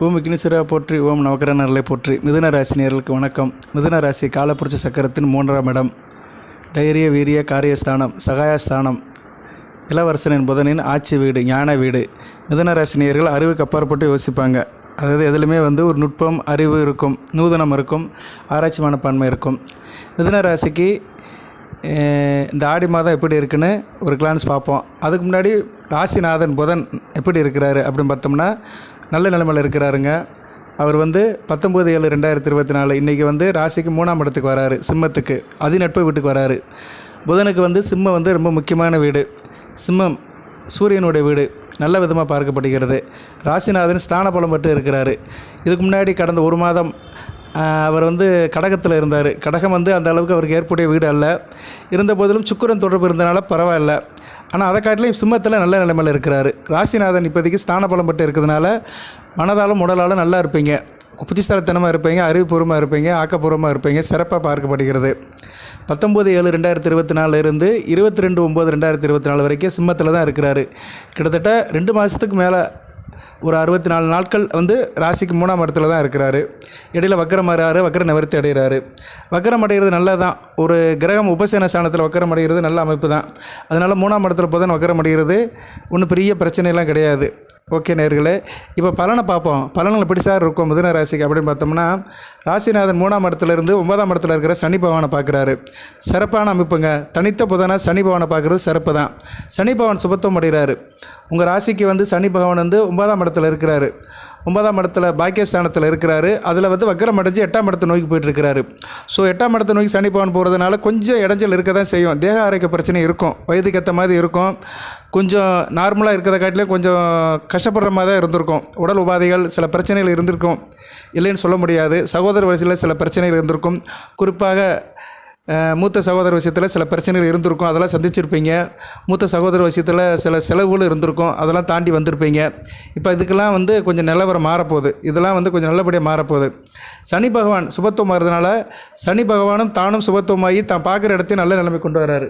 ஓம் விக்னேஸ்வரா போற்றி, ஓம் நவக்கிரகங்களை போற்றி. மிதுன ராசி நேயர்களுக்கு வணக்கம். மிதுன ராசி காலப்புருஷ சக்கரத்தின் 3ஆம் இடம், தைரிய வீரிய காரியஸ்தானம், சகாயஸ்தானம், இளவரசனின் புதனின் ஆட்சி வீடு, ஞான வீடு. மிதுன ராசி நேயர்கள் அறிவுக்கு அப்பாற்பட்டு யோசிப்பாங்க. அதாவது எதுலையுமே ஒரு நுட்பம், அறிவு இருக்கும், நூதனம் இருக்கும், ஆராய்ச்சி மனப்பான்மை இருக்கும். மிதுன ராசிக்கு இந்த ஆடி மாதம் எப்படி இருக்குன்னு ஒரு கிளான்ஸ் பார்ப்போம். அதுக்கு முன்னாடி ராசிநாதன் புதன் எப்படி இருக்கிறாரு அப்படின்னு பார்த்தோம்னா நல்ல நிலைமையில் இருக்கிறாருங்க. அவர் 19/7/2024 இன்றைக்கி ராசிக்கு 3ஆம் இடத்துக்கு வராரு, சிம்மத்துக்கு, அதிநட்பு வீட்டுக்கு வராரு. புதனுக்கு சிம்மம் ரொம்ப முக்கியமான வீடு. சிம்மம் சூரியனுடைய வீடு, நல்ல விதமாக பார்க்கப்படுகிறது. ராசிநாதன் ஸ்தான பலம் பட்டு இருக்கிறாரு. இதுக்கு முன்னாடி கடந்த ஒரு மாதம் அவர் கடகத்தில் இருந்தார். கடகம் அந்த அளவுக்கு அவருக்கு ஏற்புடைய வீடு அல்ல. இருந்த போதிலும் சுக்கிரன் தொடர்பு இருந்தனால பரவாயில்ல. ஆனால் அதை காட்டிலையும் சிம்மத்தில் நல்ல நிலைமையில் இருக்கிறாரு. ராசிநாதன் இப்போதைக்கு ஸ்தான பலம் பட்டு இருக்கிறதுனால மனதாலும் உடலாலும் நல்லா இருப்பீங்க, புத்திசாலித்தனமாக இருப்பீங்க, அறிவுபூர்வமாக இருப்பீங்க, ஆக்கப்பூர்வமாக இருப்பீங்க, சிறப்பாக பார்க்கப்படுகிறது. 19/7/2024 இருந்து 22/9/2024 வரைக்கும் சிம்மத்தில் தான் இருக்கிறாரு. கிட்டத்தட்ட 2 மாதத்துக்கு மேலே ஒரு 64 நாட்கள் ராசிக்கு 3ஆம் இடத்துல தான் இருக்கிறாரு. இடையில் வக்கரம் மாறாரு, வக்கர நிவர்த்தி அடைகிறாரு. வக்கரம் அடைகிறது நல்லது தான். ஒரு கிரகம் உபசேன ஸ்தானத்தில் வக்கரம் அடைகிறது நல்ல அமைப்பு தான். அதனால் 3ஆம் இடத்துல புதன் வக்கரம் அடைகிறது ஒன்றும் பெரிய பிரச்சனைலாம் கிடையாது. ஓகே நேயர்களே, இப்போ பலனை பார்ப்போம். பலன்கள் எப்படி சார் இருக்கும் மிதுன ராசிக்கு அப்படின்னு பார்த்தோம்னா, ராசிநாதன் 3ஆம் இடத்துலேருந்து 9ஆம் இடத்துல இருக்கிற சனி பகவானை பார்க்குறாரு. சிறப்பான அமைப்புங்க. தனித்த புதனை சனி பகவானை பார்க்குறது சிறப்பு தான். சனி பகவான் சுபத்துவம் அடைகிறாரு. உங்கள் ராசிக்கு சனி பகவான் 9ஆம் இடத்துல இருக்கிறாரு. 9ஆம் இடத்துல பாக்கியஸ்தானத்தில் இருக்கிறாரு. அதில் வக்கரம் அடைஞ்சு 8ஆம் இடத்தை நோக்கி போயிட்டுருக்கிறாரு. ஸோ 8ஆம் இடத்தை நோக்கி சனி பகவான் போகிறதுனால கொஞ்சம் இடைஞ்சல் இருக்க தான் செய்யும். தேக ஆரோக்கிய பிரச்சனை இருக்கும், வயதுக்கு ஏற்ற மாதிரி இருக்கும். கொஞ்சம் நார்மலாக இருக்கிறத காட்டிலும் கொஞ்சம் கஷ்டப்படுற மாதிரி தான் இருந்திருக்கும். உடல் உபாதைகள், சில பிரச்சனைகள் இருந்திருக்கும், இல்லைன்னு சொல்ல முடியாது. சகோதர வரிசையில் சில பிரச்சனைகள் இருந்திருக்கும். குறிப்பாக மூத்த சகோதர விஷயத்தில் சில பிரச்சனைகள் இருந்திருக்கும், அதெல்லாம் சந்திச்சிருப்பீங்க. மூத்த சகோதர விஷயத்தில் சில செலவுகளும் இருந்திருக்கும், அதெல்லாம் தாண்டி வந்திருப்பீங்க. இப்போ இதுக்கெல்லாம் கொஞ்சம் நிலவரம் மாறப்போகுது. இதெல்லாம் கொஞ்சம் நல்லபடியாக மாறப்போகுது. சனி பகவான் சுபத்துவம் மாறுறதுனால சனி பகவானும் தானும் சுபத்துவமாகி தான் பார்க்குற இடத்தையும் நல்ல நிலைமை கொண்டு வராரு.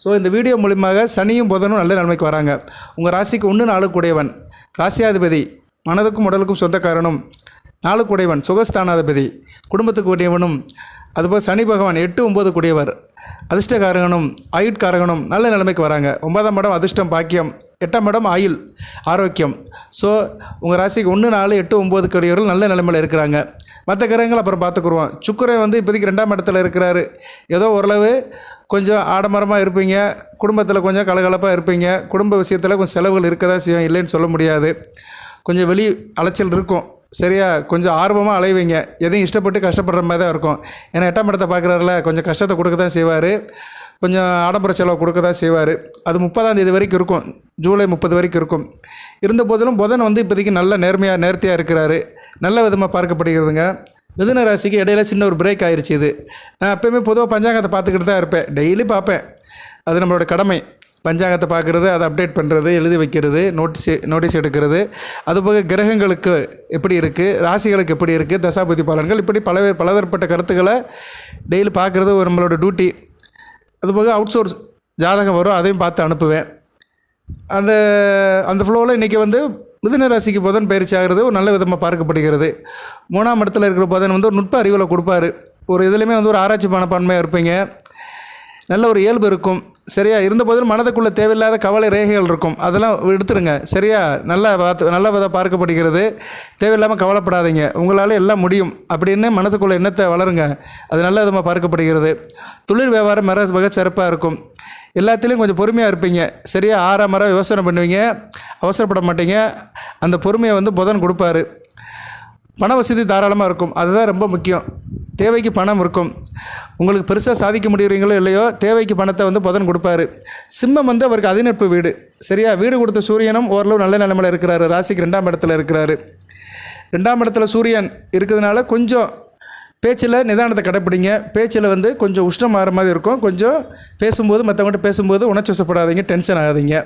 ஸோ இந்த வீடியோ மூலியமாக சனியும் புதனும் நல்ல நிலைமைக்கு வராங்க. உங்கள் ராசிக்கு 1 4 கூடையவன் ராசியாதிபதி, மனதுக்கும் உடலுக்கும் சொந்தக்காரனும், 4 கூடையவன் சுகஸ்தானாதிபதி, குடும்பத்துக்கு உடையவனும், அதுபோல் சனி பகவான் 8 9 கூடியவர், அதிர்ஷ்டகாரகனும் ஆயுட்காரகனும் நல்ல நிலைமைக்கு வராங்க. 9ஆம் இடம் அதிர்ஷ்டம் பாக்கியம், 8ஆம் இடம் ஆயுள் ஆரோக்கியம். ஸோ உங்கள் ராசிக்கு 1 4 8 9 கூடியவர்கள் நல்ல நிலைமையில் இருக்கிறாங்க. மற்ற கிரகங்கள் அப்புறம் பார்த்துக்குருவோம். சுக்கிரன் இப்போதைக்கு 2ஆம் இடத்துல இருக்கிறாரு. ஏதோ ஓரளவு கொஞ்சம் ஆடம்பரமாக இருப்பீங்க, குடும்பத்தில் கொஞ்சம் கலகலப்பாக இருப்பீங்க. குடும்ப விஷயத்தில் கொஞ்சம் செலவுகள் இருக்க தான் செய்யும், இல்லைன்னு சொல்ல முடியாது. கொஞ்சம் வெளி அலைச்சல் இருக்கும், சரியா? கொஞ்சம் ஆர்வமாக அலைவீங்க, எதையும் இஷ்டப்பட்டு கஷ்டப்படுற மாதிரி தான் இருக்கும். ஏன்னா 8ஆம் இடத்தை பார்க்குறாருல, கொஞ்சம் கஷ்டத்தை கொடுக்க தான் செய்வார், கொஞ்சம் ஆடம்பர செலவு கொடுக்க தான் செய்வார். அது 30ஆம் தேதி வரைக்கும் இருக்கும், ஜூலை 30 வரைக்கும் இருக்கும். இருந்த போதிலும் புதன் இப்போதைக்கு நல்ல நேர்த்தியாக இருக்கிறாரு, நல்ல விதமாக பார்க்கப்படுகிறதுங்க. மிதுன ராசிக்கு இடையில சின்ன ஒரு பிரேக் ஆயிடுச்சு. இது நான் எப்போயுமே பொதுவாக பஞ்சாங்கத்தை பார்த்துக்கிட்டு தான் இருப்பேன், டெய்லி பார்ப்பேன். அது நம்மளோட கடமை. பஞ்சாங்கத்தை பார்க்குறது, அதை அப்டேட் பண்ணுறது, எழுதி வைக்கிறது, நோட்டீஸ் எடுக்கிறது. அதுபோக கிரகங்களுக்கு எப்படி இருக்குது, ராசிகளுக்கு எப்படி இருக்குது, தசாபதி பலன்கள், இப்படி பலதரப்பட்ட கருத்துக்களை டெய்லி பார்க்குறது நம்மளோட டியூட்டி. அதுபோக அவுட் சோர்ஸ் ஜாதகம் வரும், அதையும் பார்த்து அனுப்புவேன். அந்த ஃப்ளோவில் இன்றைக்கி மிதுன ராசிக்கு புதன் பயிற்சி ஆகிறது ஒரு நல்ல விதமாக பார்க்கப்படுகிறது. 3ஆம் இடத்துல இருக்கிற புதன் ஒரு நுட்ப அறிவில் கொடுப்பார். ஒரு இதுலேயுமே ஒரு ஆராய்ச்சி மனப்பான்மையாக இருப்பீங்க, நல்ல ஒரு இயல்பு இருக்கும், சரியா? இருந்த போதிலும் மனதுக்குள்ளே தேவையில்லாத கவலை ரேகைகள் இருக்கும், அதெல்லாம் எடுத்துருங்க, சரியா? நல்ல விதமாக பார்க்கப்படுகிறது. தேவையில்லாமல் கவலைப்படாதீங்க, உங்களால் எல்லாம் முடியும் அப்படின்னு மனதுக்குள்ளே எண்ணத்தை வளருங்க, அது நல்ல விதமாக பார்க்கப்படுகிறது. தொழில் வியாபாரம் மிக சிறப்பாக இருக்கும். எல்லாத்துலேயும் கொஞ்சம் பொறுமையாக இருப்பீங்க, சரியா? ஆறாமரம் யோசனை பண்ணுவீங்க, அவசரப்பட மாட்டீங்க. அந்த பொறுமையை புதன் கொடுப்பாரு. பண வசதி தாராளமாக இருக்கும், அதுதான் ரொம்ப முக்கியம். தேவைக்கு பணம் இருக்கும். உங்களுக்கு பெருசாக சாதிக்க முடியுறீங்களோ இல்லையோ, தேவைக்கு பணத்தை புதன் கொடுப்பாரு. சிம்மம் அவருக்கு அதிநட்பு வீடு, சரியா? வீடு கொடுத்த சூரியனும் ஓரளவு நல்ல நிலைமையில் இருக்கிறாரு. ராசிக்கு 2ஆம் இடத்துல இருக்கிறாரு. 2ஆம் இடத்துல சூரியன் இருக்கிறதுனால கொஞ்சம் பேச்சில் நிதானத்தை கடைப்பிடிங்க. பேச்சில் கொஞ்சம் உஷ்ணம் மாற மாதிரி இருக்கும். கொஞ்சம் பேசும்போது, மற்றவங்கள்ட்ட பேசும்போது உணர்ச்சி வசப்படாதீங்க, டென்ஷன் ஆகாதீங்க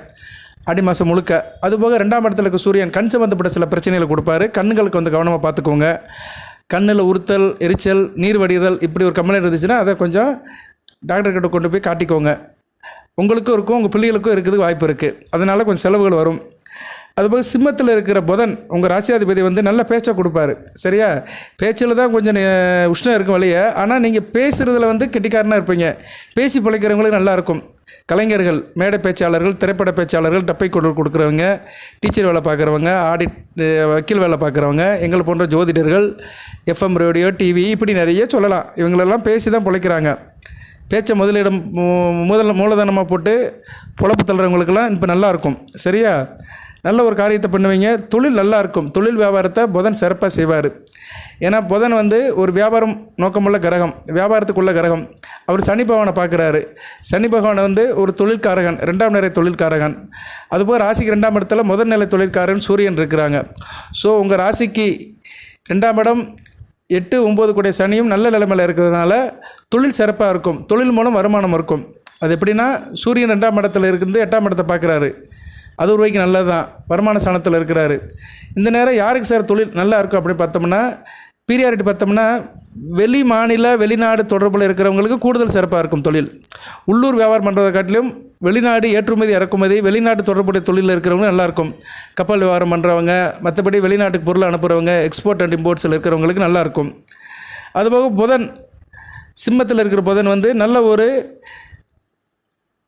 ஆடி மாதம் முழுக்க. அதுபோக 2ஆம் இடத்துல இருக்க சூரியன் கண் சம்பந்தப்பட்ட சில பிரச்சனைகளை கொடுப்பாரு. கண்ணுகளுக்கு கவனமாக பார்த்துக்கோங்க. கண்ணில் உறுத்தல், எரிச்சல், நீர் வடிதல், இப்படி ஒரு கம்ப்ளைண்ட் இருந்துச்சுன்னா அதை கொஞ்சம் டாக்டர்கிட்ட கொண்டு போய் காட்டிக்கோங்க. உங்களுக்கும் இருக்கும், உங்கள் பிள்ளைகளுக்கும் இருக்கிறதுக்கு வாய்ப்பு இருக்குது. அதனால் கொஞ்சம் செலவுகள் வரும். அதுபோக சிம்மத்தில் இருக்கிற புதன் உங்கள் ராசியாதிபதி வந்து நல்ல பேச்சை கொடுப்பாரு. சரியா, பேச்சில் தான் கொஞ்சம் உஷ்ணம் இருக்கும் வழியே, ஆனால் நீங்கள் பேசுகிறதுல வந்து கெட்டிக்காரனாக இருப்பீங்க. பேசி பிழைக்கிறவங்களுக்கு நல்லாயிருக்கும். கலைஞர்கள், மேடை பேச்சாளர்கள், திரைப்பட பேச்சாளர்கள், டப்பை கொடுக்குறவங்க, டீச்சர் வேலை பார்க்குறவங்க, ஆடிட் வக்கீல் வேலை பார்க்குறவங்க, எங்களை போன்ற ஜோதிடர்கள், எஃப்எம் ரேடியோ, டிவி, இப்படி நிறைய சொல்லலாம். இவங்களெல்லாம் பேசி தான் பிழைக்கிறாங்க. பேச்சை மூலதனமாக போட்டு பொழப்பு தள்ளுறவங்களுக்கெல்லாம் இப்போ நல்லாயிருக்கும். சரியா, நல்ல ஒரு காரியத்தை பண்ணுவீங்க. தொழில் நல்லாயிருக்கும். தொழில் வியாபாரத்தை புதன் சிறப்பாக செய்வார். ஏன்னா புதன் வந்து ஒரு வியாபாரம் நோக்கமுள்ள கிரகம், வியாபாரத்துக்குள்ள கிரகம். அவர் சனி பகவானை பார்க்குறாரு. சனி பகவானை வந்து ஒரு தொழில்காரகன், 2ஆம் நிலை தொழில்காரகன். அதுபோல் ராசிக்கு 2ஆம் இடத்துல முதல் நிலை தொழில்காரன் சூரியன் இருக்கிறாங்க. ஸோ உங்கள் ராசிக்கு 2ஆம் இடம் 8, 9 கூடிய சனியும் நல்ல நிலைமையில் இருக்கிறதுனால தொழில் சிறப்பாக இருக்கும். தொழில் மூலம் வருமானம் இருக்கும். அது எப்படின்னா, சூரியன் 2ஆம் இடத்துல இருந்து 8ஆம் இடத்தை பார்க்குறாரு. அது ஒரு வகைக்கு நல்லது தான், வருமான ஸ்தானத்தில் இருக்கிறாரு. இந்த நேரம் யாருக்கு சார் தொழில் நல்லா இருக்கும் அப்படின்னு பார்த்தோம்னா, பீரியாரிட்டி பார்த்தோம்னா வெளி மாநில வெளிநாடு தொடர்பில் இருக்கிறவங்களுக்கு கூடுதல் சிறப்பாக இருக்கும் தொழில். உள்ளூர் வியாபாரம் பண்ணுறதை காட்டிலும் வெளிநாடு ஏற்றுமதி இறக்குமதி, வெளிநாட்டு தொடர்புடைய தொழிலில் இருக்கிறவங்க நல்லாயிருக்கும். கப்பல் வியாபாரம் பண்ணுறவங்க, மற்றபடி வெளிநாட்டுக்கு பொருள் அனுப்புகிறவங்க, எக்ஸ்போர்ட் அண்ட் இம்போர்ட்ஸில் இருக்கிறவங்களுக்கு நல்லாயிருக்கும். அதுபோக புதன், சிம்மத்தில் இருக்கிற புதன் வந்து நல்ல ஒரு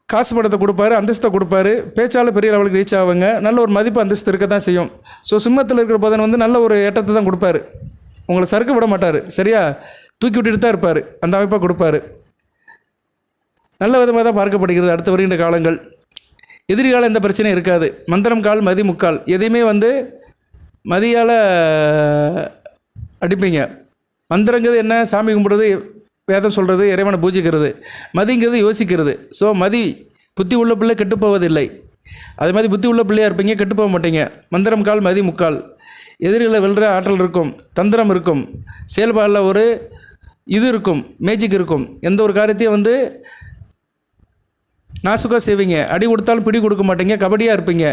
காசு படத்தை கொடுப்பாரு, அந்தஸ்தை கொடுப்பாரு. பேச்சால் பெரிய லெவலுக்கு ரீச் ஆகுங்க. நல்ல ஒரு மதிப்பு அந்தஸ்து இருக்க தான் செய்யும். ஸோ சிம்மத்தில் இருக்கிற புதன் வந்து நல்ல ஒரு ஏற்றத்தை தான் கொடுப்பாரு. உங்களை சறுக்க விட மாட்டார். சரியா, தூக்கி விட்டுட்டு தான் இருப்பார். அந்த அமைப்பாக கொடுப்பாரு. நல்ல விதமாக தான் பார்க்கப்படுகிறது அடுத்து வருகின்ற காலங்கள். எதிர்காலம் எந்த பிரச்சனையும் இருக்காது. மந்திரம் கால் மதி முக்கால், எதையுமே வந்து மதியால் அடிப்பீங்க. மந்திரங்கிறது என்ன? சாமி கும்பிடுறது, வேதம் சொல்கிறது, இறைவனை பூஜிக்கிறது. மதிங்கிறது யோசிக்கிறது. ஸோ மதி, புத்தி உள்ள பிள்ளை கெட்டு போவதில்லை. அதே மாதிரி புத்தி உள்ள பிள்ளையாக இருப்பீங்க, கெட்டு போக மாட்டீங்க. மந்திரம் கால் மதி முக்கால், எதிரிகளை வெல்ற ஆற்றல் இருக்கும், தந்திரம் இருக்கும், செயல்பாடில் ஒரு இது இருக்கும், மேஜிக் இருக்கும். எந்த ஒரு காரியத்தையும் வந்து நாசுக்காக செய்வீங்க. அடி கொடுத்தாலும் பிடி கொடுக்க மாட்டீங்க. கபடியாக இருப்பீங்க.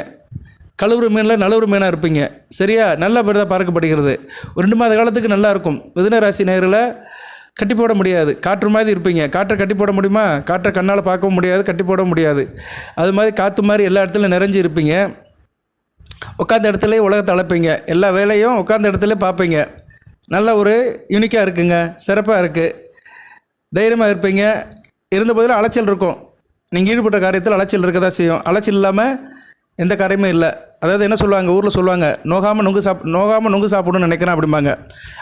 கழுவுறு மீனில் நழுவுறு மீனாக இருப்பீங்க. சரியா, நல்ல பேர் தான் பார்க்கப்படுகிறது. ஒரு 2 மாத காலத்துக்கு நல்லா இருக்கும். மிதுன ராசி நேயர்களை கட்டி போட முடியாது. காற்று மாதிரி இருப்பீங்க. காற்றை கட்டி போட முடியுமா? காற்றை கண்ணால் பார்க்கவும் முடியாது, கட்டி போட முடியாது. அது மாதிரி காற்று மாதிரி எல்லா இடத்துலையும் நிறைஞ்சி இருப்பீங்க. உட்காந்த இடத்துலையே உலகத்தை அழைப்பீங்க. எல்லா வேலையும் உட்காந்த இடத்துல பார்ப்பீங்க. நல்ல ஒரு யூனிக்காக இருக்குங்க, சிறப்பாக இருக்குது. தைரியமாக இருப்பீங்க. இருந்த போதிலும் அலைச்சல் இருக்கும். நீங்கள் ஈடுபட்ட காரியத்தில் அலைச்சல் இருக்க தான் செய்யும். அலைச்சல் இல்லாமல் எந்த காரியமும் இல்லை. அதாவது என்ன சொல்லுவாங்க, ஊரில் சொல்லுவாங்க, நோகாமல் நொங்கு சாப்பிடணும்னு நினைக்கிறேன் அப்படிம்பாங்க.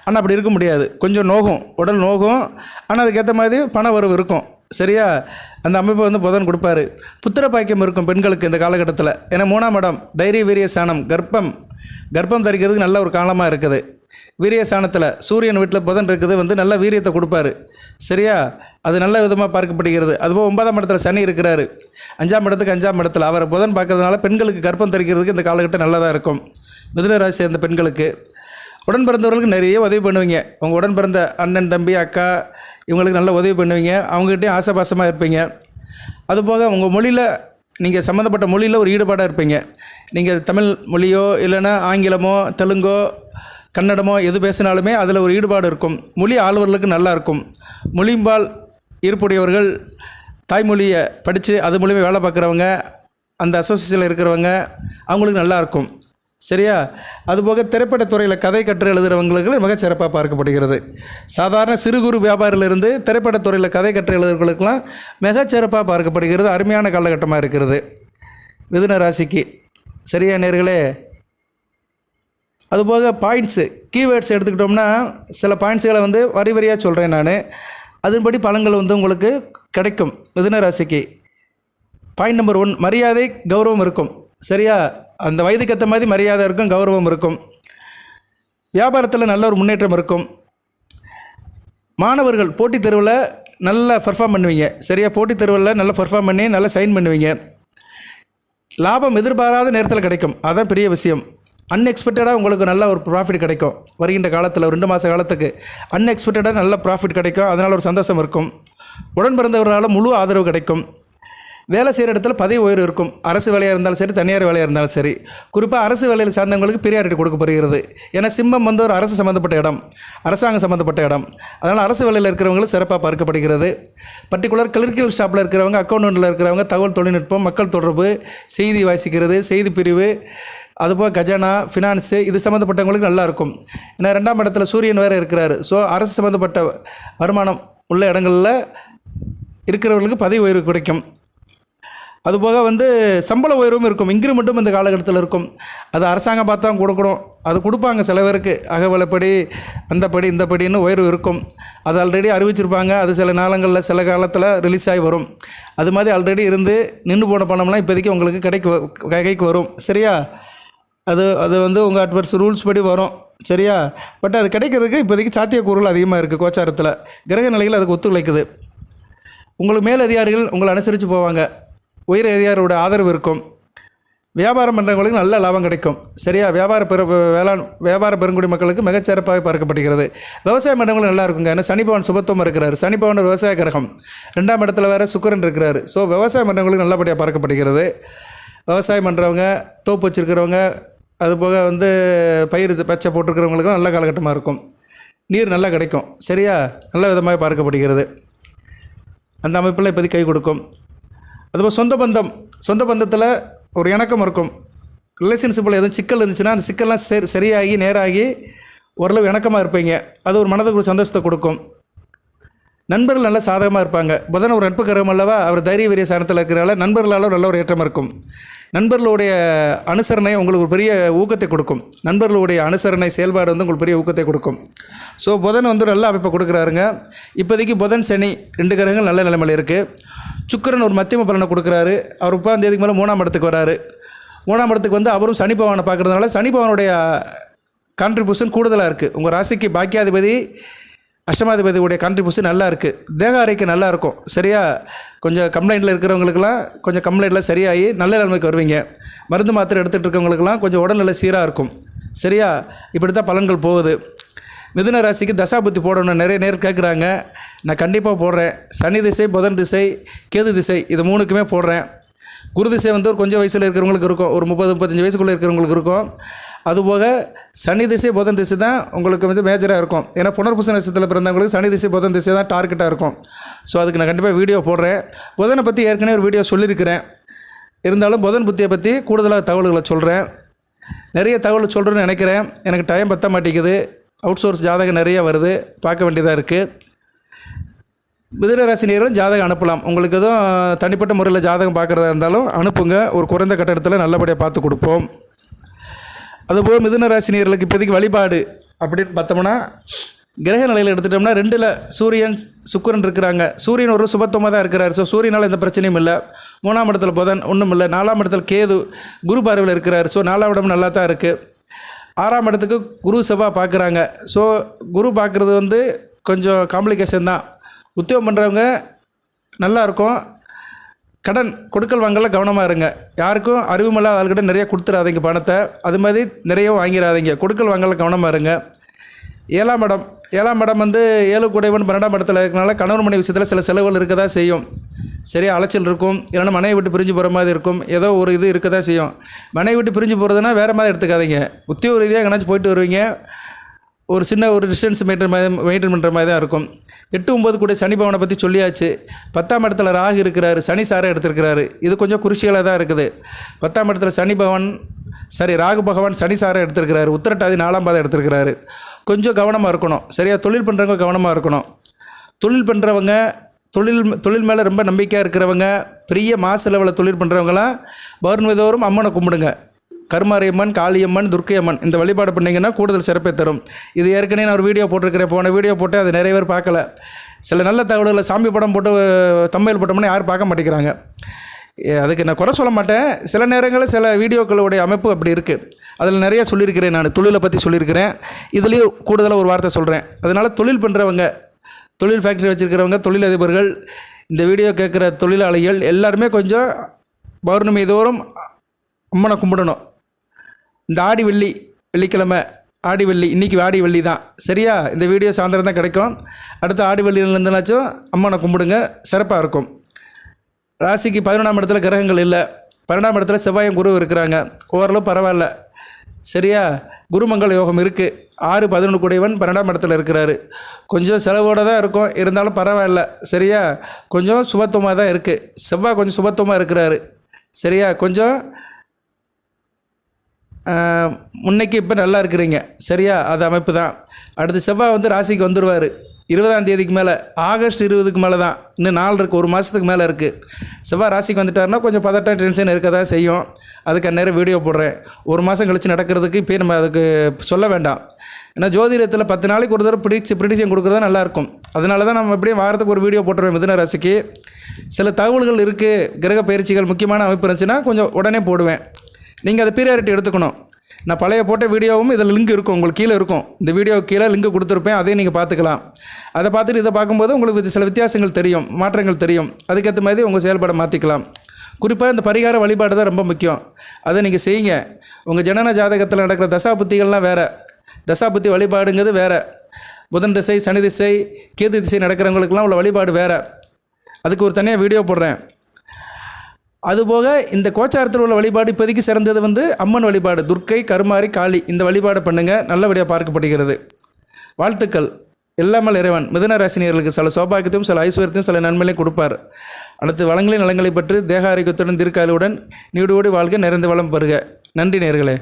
ஆனால் அப்படி இருக்க முடியாது. கொஞ்சம் நோகும், உடல் நோகும். ஆனால் அதுக்கேற்ற மாதிரி பண வரவு இருக்கும். சரியா, அந்த அமைப்பை வந்து புதன் கொடுப்பாரு. புத்திர பாக்கியம் இருக்கும் பெண்களுக்கு இந்த காலகட்டத்தில். ஏன்னா 3ஆம் இடம் தைரிய வீரிய சாணம், கர்ப்பம் தரிக்கிறதுக்கு நல்ல ஒரு காலமாக இருக்குது. வீரிய சாணத்தில் சூரியன் வீட்டில் புதன் இருக்குது, வந்து நல்ல வீரியத்தை கொடுப்பாரு. சரியா, அது நல்ல விதமாக பார்க்கப்படுகிறது. அதுபோல் 9ஆம் இடத்துல சனி இருக்கிறாரு. 5ஆம் இடத்துக்கு 5ஆம் இடத்துல அவரை புதன் பார்க்கறதுனால பெண்களுக்கு கர்ப்பம் தரிக்கிறதுக்கு இந்த காலகட்டம் நல்லதாக இருக்கும். மிதுன ராசி சேர்ந்த பெண்களுக்கு, உடன் பிறந்தவர்களுக்கு நிறைய உதவி பண்ணுவீங்க. உங்கள் உடன் பிறந்த அண்ணன், தம்பி, அக்கா, இவங்களுக்கு நல்ல உதவி பண்ணுவீங்க. அவங்ககிட்டையும் ஆசபாசமாக இருப்பீங்க. அதுபோக உங்கள் மொழியில், நீங்கள் சம்மந்தப்பட்ட மொழியில் ஒரு ஈடுபாடாக இருப்பீங்க. நீங்கள் தமிழ் மொழியோ இல்லைன்னா ஆங்கிலமோ தெலுங்கோ கன்னடமோ எது பேசினாலுமே அதில் ஒரு ஈடுபாடு இருக்கும். மொழி ஆளுவர்களுக்கு நல்லா இருக்கும். மொழிம்பால் ஈர்ப்புடையவர்கள், தாய்மொழியை படித்து அது மூலியமாக வேலை பார்க்குறவங்க, அந்த அசோசியேஷனில் இருக்கிறவங்க, அவங்களுக்கு நல்லாயிருக்கும். சரியா, அதுபோக திரைப்படத்துறையில் கதை கற்று எழுதுகிறவங்களுக்கு மிகச்சிறப்பாக பார்க்கப்படுகிறது. சாதாரண சிறு குறு வியாபாரிலிருந்து திரைப்படத்துறையில் கதை கற்று எழுதுகிறவங்களுக்கெல்லாம் மிகச்சிறப்பாக பார்க்கப்படுகிறது. அருமையான காலகட்டமாக இருக்கிறது மிதுன ராசிக்கு. சரியா நேயர்களே, அதுபோக பாயிண்ட்ஸு, கீவேர்ட்ஸ் எடுத்துக்கிட்டோம்னா சில பாயிண்ட்ஸுகளை வந்து வரி வரியாக சொல்கிறேன் நான். அதன்படி பலன்கள் வந்து உங்களுக்கு கிடைக்கும். மிதுன ராசிக்கு பாயிண்ட் நம்பர் 1, மரியாதை கௌரவம் இருக்கும். சரியா, அந்த வயதுக்கு ஏற்ற மாதிரி மரியாதை இருக்கும், கௌரவம் இருக்கும். வியாபாரத்தில் நல்ல ஒரு முன்னேற்றம் இருக்கும். மாணவர்கள் போட்டித் தேர்வில் நல்லா பர்ஃபார்ம் பண்ணுவீங்க. சரியா, போட்டித் தேர்வில் நல்லா பர்ஃபார்ம் பண்ணி நல்லா சைன் பண்ணுவீங்க. லாபம் எதிர்பாராத நேரத்தில் கிடைக்கும். அதுதான் பெரிய விஷயம். அன்எக்ஸ்பெக்டடாக உங்களுக்கு நல்ல ஒரு ப்ராஃபிட் கிடைக்கும். வருகின்ற காலத்தில் ஒரு 2 மாத காலத்துக்கு அன்எக்ஸ்பெக்டடாக நல்ல ப்ராஃபிட் கிடைக்கும். அதனால் ஒரு சந்தோஷம் இருக்கும். உடன் பிறந்தவர்களால் முழு ஆதரவு கிடைக்கும். வேலை செய்கிற இடத்துல பதவி உயர்வு இருக்கும். அரசு வேலையாக இருந்தாலும் சரி, தனியார் வேலையாக இருந்தாலும் சரி. குறிப்பாக அரசு வேலையில் சார்ந்தவங்களுக்கு ப்ரியாரிட்டி கொடுக்கப்படுகிறது. ஏன்னா சிம்மம் வந்து ஒரு அரசு சம்மந்தப்பட்ட இடம், அரசாங்கம் சம்மந்தப்பட்ட இடம். அதனால் அரசு வேலையில் இருக்கிறவங்களும் சிறப்பாக பார்க்கப்படுகிறது. பர்டிகுலர் கிளர்க்கியல் ஸ்டாஃபில் இருக்கிறவங்க, அக்கௌண்டண்ட்டில் இருக்கிறவங்க, தகவல் தொழில்நுட்பம், மக்கள் தொடர்பு, செய்தி வாசிக்கிறது, செய்தி பிரிவு, அதுபோக கஜானா, ஃபினான்ஸு இது சம்மந்தப்பட்டவங்களுக்கு நல்லாயிருக்கும். ஏன்னா 2ஆம் இடத்துல சூரியன் வேறு இருக்கிறாரு. ஸோ அரசு சம்மந்தப்பட்ட வருமானம் உள்ள இடங்களில் இருக்கிறவர்களுக்கு பதவி உயர்வு கிடைக்கும். அதுபோக சம்பள உயர்வும் இருக்கும். இன்க்ரிமெண்ட்டும் இந்த காலகட்டத்தில் இருக்கும். அது அரசாங்கம் பார்த்து தான் கொடுக்கணும். அது கொடுப்பாங்க சில பேருக்கு. அகவலைப்படி அந்தப்படி இந்தப்படின்னு உயர்வு இருக்கும். அது ஆல்ரெடி அறிவிச்சிருப்பாங்க. அது சில நாளங்களில் சில காலத்தில் ரிலீஸ் ஆகி வரும். அது மாதிரி ஆல்ரெடி இருந்து நின்று போன பணம்லாம் இப்போதைக்கு உங்களுக்கு கைக்கு வரும். சரியா? அது உங்கள் அட்வர்ஸ் ரூல்ஸ் படி வரும். சரியா? பட் அது கிடைக்கிறதுக்கு இப்போதைக்கு சாத்தியக்கூறுகள் அதிகமாக இருக்குது. கோச்சாரத்தில் கிரக நிலைகள் அதுக்கு ஒத்துழைக்குது. உங்களுக்கு மேல் அதிகாரிகள் உங்களை அனுசரித்து போவாங்க. உயர் அதிகாரியோட ஆதரவு இருக்கும். வியாபாரம் பண்ணுறவங்களுக்கு நல்ல லாபம் கிடைக்கும். சரியா? வியாபார பெருங்குடி மக்களுக்கு மிகச்சிறப்பாக பார்க்கப்படுகிறது. விவசாயம் பண்ணுறவங்களுக்கு நல்லா இருக்குங்க. ஏன்னா சனி பகவான் சுபத்துவமாக இருக்கிறார். சனி பகவான் விவசாய கிரகம். 2ஆம் இடத்துல வேறு சுக்கிரன் இருக்கிறாரு. ஸோ விவசாயம் பண்ணுறவங்களுக்கு நல்லபடியாக பார்க்கப்படுகிறது. விவசாயம் பண்ணுறவங்க, தோப்பு வச்சுருக்கிறவங்க, அதுபோக பயிர் பச்சை போட்டிருக்கிறவங்களுக்கும் நல்ல காலகட்டமாக இருக்கும். நீர் நல்லா கிடைக்கும். சரியா? நல்ல விதமாக பார்க்கப்படுகிறது. அந்த அமைப்பில் இப்போதைக்கு கை கொடுக்கும். அதுபோல் சொந்த பந்தத்தில் ஒரு இணக்கம் இருக்கும். ரிலேஷன்ஷிப்பில் எதுவும் சிக்கல் இருந்துச்சுன்னா அந்த சிக்கல்லாம் சரியாகி நேராகி ஓரளவு இணக்கமாக இருப்பீங்க. அது ஒரு மனதுக்கு ஒரு சந்தோஷத்தை கொடுக்கும். நண்பர்கள் நல்லா சாதகமாக இருப்பாங்க. புதன் ஒரு நட்பு கிரகம் அல்லவா, அவர் தைரிய வீரிய சாரத்தில் இருக்கிறனால நண்பர்களால் நல்ல ஒரு ஏற்றம் இருக்கும். நண்பர்களுடைய அனுசரணை உங்களுக்கு ஒரு பெரிய ஊக்கத்தை கொடுக்கும். நண்பர்களுடைய அனுசரணை செயல்பாடு உங்களுக்கு பெரிய ஊக்கத்தை கொடுக்கும். ஸோ புதன் நல்ல அமைப்பை கொடுக்குறாருங்க. இப்போதைக்கு புதன் சனி 2 கிரகங்கள் நல்ல நிலைமையில் இருக்குது. சுக்கிரன் ஒரு மத்தியம பலனை கொடுக்குறாரு. அவர் 30ஆம் தேதிக்கு மேலே 3ஆம் இடத்துக்கு வராரு. 3ஆம் இடத்துக்கு அவரும் சனி பகவானை பார்க்குறதுனால சனி பகவானுடைய கான்ட்ரிபியூஷன் கூடுதலாக இருக்குது. உங்கள் ராசிக்கு பாக்கியாதிபதி அஷ்டமாதிபதியுடைய கான்ட்ரிபியூஷன் நல்லா இருக்குது. தேக ஆரோக்கியம் நல்லா இருக்கும். சரியா? கொஞ்சம் கம்ப்ளைண்ட்டில் இருக்கிறவங்களுக்கெல்லாம் கொஞ்சம் கம்ப்ளைண்ட்டில் சரியாகி நல்ல நிலைமைக்கு வருவீங்க. மருந்து மாத்திரை எடுத்துகிட்டு இருக்கவங்களுக்கெல்லாம் கொஞ்சம் உடல்நிலை சீராக இருக்கும். சரியா? இப்படி தான் பலன்கள் போகுது. மிதுன ராசிக்கு தசாபுத்தி போடணும் நிறைய நேரம் கேட்குறாங்க. நான் கண்டிப்பாக போடுறேன். சனி திசை, புதன் திசை, கேது திசை இது 3க்குமே போடுறேன். குரு திசை ஒரு கொஞ்சம் வயசில் இருக்கிறவங்களுக்கு இருக்கும். ஒரு 30-35 வயசுக்குள்ளே இருக்கிறவங்களுக்கு இருக்கும். அதுபோக சனி திசை, புதன் திசை தான் உங்களுக்கு மேஜராக இருக்கும். ஏன்னா புனர்பூச நட்சத்திரத்தில் பிறந்தவங்களுக்கு சனி திசை, புதன் திசை தான் டார்கெட்டாக இருக்கும். ஸோ அதுக்கு நான் கண்டிப்பாக வீடியோ போடுறேன். புதனை பற்றி ஏற்கனவே ஒரு வீடியோ சொல்லியிருக்கிறேன். இருந்தாலும் புதன் புத்தியை பற்றி கூடுதலாக தகவல்களை சொல்கிறேன். நிறைய தகவல் சொல்கிறேன்னு நினைக்கிறேன். எனக்கு டைம் பற்ற மாட்டேங்குது. அவுட் சோர்ஸ் ஜாதகம் நிறைய வருது, பார்க்க வேண்டியதாக இருக்குது. மிதுன ராசினியர்களும் ஜாதகம் அனுப்பலாம். உங்களுக்கு எதுவும் தனிப்பட்ட முறையில் ஜாதகம் பார்க்குறதா இருந்தாலும் அனுப்புங்க. ஒரு குறைந்த கட்டணத்தில் நல்லபடியாக பார்த்து கொடுப்போம். அதுபோல் மிதுன ராசினியர்களுக்கு இப்போதைக்கு வழிபாடு அப்படின்னு பார்த்தோம்னா கிரக நிலையில் எடுத்துட்டோம்னா 2ல் சூரியன் சுக்கிரன் இருக்கிறாங்க. சூரியன் ஒரு சுபத்துவமாக தான் இருக்கிறார். ஸோ சூரியனால் எந்த பிரச்சனையும் இல்லை. 3ஆம் இடத்துல புதன் ஒன்றும் இல்லை. 4ஆம் இடத்துல கேது குரு பார்வையில் இருக்கிறார். ஸோ 4ஆம் இடம் நல்லா தான் இருக்குது. 6ஆம் இடத்துக்கு குரு செவ்வாய் பார்க்குறாங்க. ஸோ குரு பார்க்குறது கொஞ்சம் காம்ப்ளிகேஷன் தான். உத்தியோகம் பண்ணுறவங்க நல்லாயிருக்கும். கடன் கொடுக்கல் வாங்கல கவனமாக இருங்க. யாருக்கும் அறிவுமில்லாத ஆள்கிட்ட நிறைய கொடுத்துடாதீங்க பணத்தை. அது மாதிரி நிறைய வாங்கிடாதீங்க. கொடுக்கல் வாங்கல கவனமாக இருங்க. 7ஆம் இடம் 7 கூடைவன் 12ஆம் இடத்துல இருக்கிறனால கணவன் மனைவி விஷயத்தில் சில செலவுகள் இருக்க தான் செய்யும். சரியா? அலைச்சல் இருக்கும். இல்லைன்னா மனைவி விட்டு பிரிஞ்சு போகிற மாதிரி இருக்கும். ஏதோ ஒரு இது இருக்க தான் செய்யும். மனைவி விட்டு பிரிஞ்சு போகிறதுனா வேறு மாதிரி எடுத்துக்காதீங்க. உத்தியோக ரீதியாக எங்கேனாச்சும் போயிட்டு வருவீங்க. ஒரு சின்ன ஒரு டிஸ்டன்ஸ் மெயின்டைன் பண்ணுற மாதிரி தான் இருக்கும். 8-9 கூட சனி பகவானை பற்றி சொல்லியாச்சு. 10ஆம் இடத்துல ராகு இருக்கிறாரு. சனி சாரை எடுத்திருக்கிறாரு. இது கொஞ்சம் குருஷிகளாக தான் இருக்குது. 10ஆம் இடத்துல ராகு பகவான் சனி சாரை எடுத்திருக்கிறாரு. உத்திரட்டாதி 4ஆம் பாதம் எடுத்திருக்கிறாரு. கொஞ்சம் கவனமாக இருக்கணும். சரியா? தொழில் பண்ணுறவங்க கவனமாக இருக்கணும். தொழில் பண்ணுறவங்க தொழில் மேலே ரொம்ப நம்பிக்கையாக இருக்கிறவங்க, பெரிய மாச லெவலில் தொழில் பண்ணுறவங்களாம் பௌர்ணமிதோறும் அம்மனை கும்பிடுங்க. கருமாரியம்மன், காளியம்மன், துர்க்கையம்மன் இந்த வழிபாடு பண்ணிங்கன்னா கூடுதல் சிறப்பை தரும். இது ஏற்கனவே நான் ஒரு வீடியோ போட்டிருக்கிறேன். போன வீடியோ போட்டு அது நிறைய பேர் பார்க்கல. சில நல்ல தகவல்களை சாமி படம் போட்டு தம்மையில் போட்டோம்னா யாரும் பார்க்க மாட்டேங்கிறாங்க. அதுக்கு நான் குறை சொல்ல மாட்டேன். சில நேரங்களில் சில வீடியோக்களுடைய அமைப்பு அப்படி இருக்குது. அதில் நிறைய சொல்லியிருக்கிறேன். நான் தொழிலை பற்றி சொல்லியிருக்கிறேன். இதுலேயும் கூடுதலாக ஒரு வார்த்தை சொல்கிறேன். அதனால் தொழில் பண்ணுறவங்க, தொழில் ஃபேக்ட்ரி வச்சுருக்கிறவங்க, தொழிலதிபர்கள், இந்த வீடியோ கேட்குற தொழிலாளிகள் எல்லாருமே கொஞ்சம் பௌர்ணமி தோறும் அம்மனை கும்பிடணும். இந்த வெள்ளிக்கிழமை ஆடி வெள்ளி, இன்றைக்கி ஆடி வெள்ளி தான். சரியா? இந்த வீடியோ சாயந்தரம் தான் கிடைக்கும். அடுத்த ஆடி வெள்ளியிலேருந்துனாச்சும் அம்மனை கும்பிடுங்க, சிறப்பாக இருக்கும். ராசிக்கு 11ஆம் இடத்துல கிரகங்கள் இல்லை. 12ஆம் இடத்துல செவ்வாயும் குரு இருக்கிறாங்க. ஓரளவு பரவாயில்ல. சரியா? குருமங்கள யோகம் இருக்குது. 6-11 கூடையவன் 12ஆம் இடத்துல இருக்கிறாரு. கொஞ்சம் செலவோடு தான் இருக்கும், இருந்தாலும் பரவாயில்ல. சரியா? கொஞ்சம் சுபத்துவமாக தான் இருக்குது. செவ்வாய் கொஞ்சம் சுபத்துவமாக இருக்கிறாரு. சரியா? கொஞ்சம் முன்னைக்கு இப்போ நல்லா இருக்கிறீங்க சரியா, அது அமைப்பு தான். அடுத்து செவ்வாய் வந்து ராசிக்கு வந்துடுவார் 20ஆம் தேதிக்கு மேலே, ஆகஸ்ட் 20க்கு மேலே தான், இன்னும் நாள் இருக்குது, ஒரு மாதத்துக்கு மேலே இருக்குது. செவ்வாய் ராசிக்கு வந்துட்டாருன்னா கொஞ்சம் பதட்டம் டென்ஷன் இருக்க தான் செய்யும். அதுக்கு அந்நேரம் வீடியோ போடுறேன். ஒரு மாதம் கழித்து நடக்கிறதுக்கு இப்போ நம்ம அதுக்கு சொல்ல வேண்டாம். ஏன்னா ஜோதிடத்தில் 10 நாளைக்கு ஒரு தடவை ப்ரிடிக்ஷன் கொடுக்குறதா நல்லாயிருக்கும். அதனால தான் நம்ம எப்படியும் வாரத்துக்கு ஒரு வீடியோ போட்டுருவேன். மிதுன ராசிக்கு சில தகவல்கள் இருக்குது, கிரக பயிற்சிகள் முக்கியமான அமைப்பு இருந்துச்சுன்னா கொஞ்சம் உடனே போடுவேன். நீங்கள் அதை ப்ரியாரிட்டி எடுத்துக்கணும். நான் பழைய போட்ட வீடியோவும் இதில் லிங்க் இருக்கும், உங்களுக்கு கீழே இருக்கும். இந்த வீடியோ கீழே லிங்க் கொடுத்துருப்பேன், அதையும் நீங்கள் பார்த்துக்கலாம். அதை பார்த்துட்டு இதை பார்க்கும்போது உங்களுக்கு சில வித்தியாசங்கள் தெரியும், மாற்றங்கள் தெரியும். அதுக்கேற்ற மாதிரி உங்கள் செயல்பாடை மாற்றிக்கலாம். குறிப்பாக இந்த பரிகார வழிபாடு தான் ரொம்ப முக்கியம். அதை நீங்கள் செய்யுங்க. உங்கள் ஜனன ஜாதகத்தில் நடக்கிற தசாபுத்திகள்லாம் வேறு, தசாபுத்தி வழிபாடுங்கிறது வேறு. புதன் திசை, சனி திசை, கேது திசை நடக்கிறவங்களுக்கெல்லாம் உள்ள வழிபாடு வேறு. அதுக்கு ஒரு தனியாக வீடியோ போடுறேன். அதுபோக இந்த கோச்சாரத்தில் உள்ள வழிபாடு இப்போதைக்கு சிறந்தது வந்து அம்மன் வழிபாடு, துர்க்கை, கருமாரி, காளி. இந்த வழிபாடை பண்ணுங்கள், நல்லபடியாக பார்க்கப்படுகிறது. வாழ்த்துக்கள். எல்லாமல் இறைவன் மிதுன ராசினியர்களுக்கு சில சௌபாகியத்தையும் சில ஐஸ்வர்யத்தையும் சில நன்மைகளையும் கொடுப்பார். அடுத்து வளங்களின் நலங்களை பற்றி தேக ஆரோக்கியத்துடன் தீர்க்காயுடன் நீடோடி வாழ்க, நிறைந்த வளம் பெறுக. நன்றி நேயர்களே.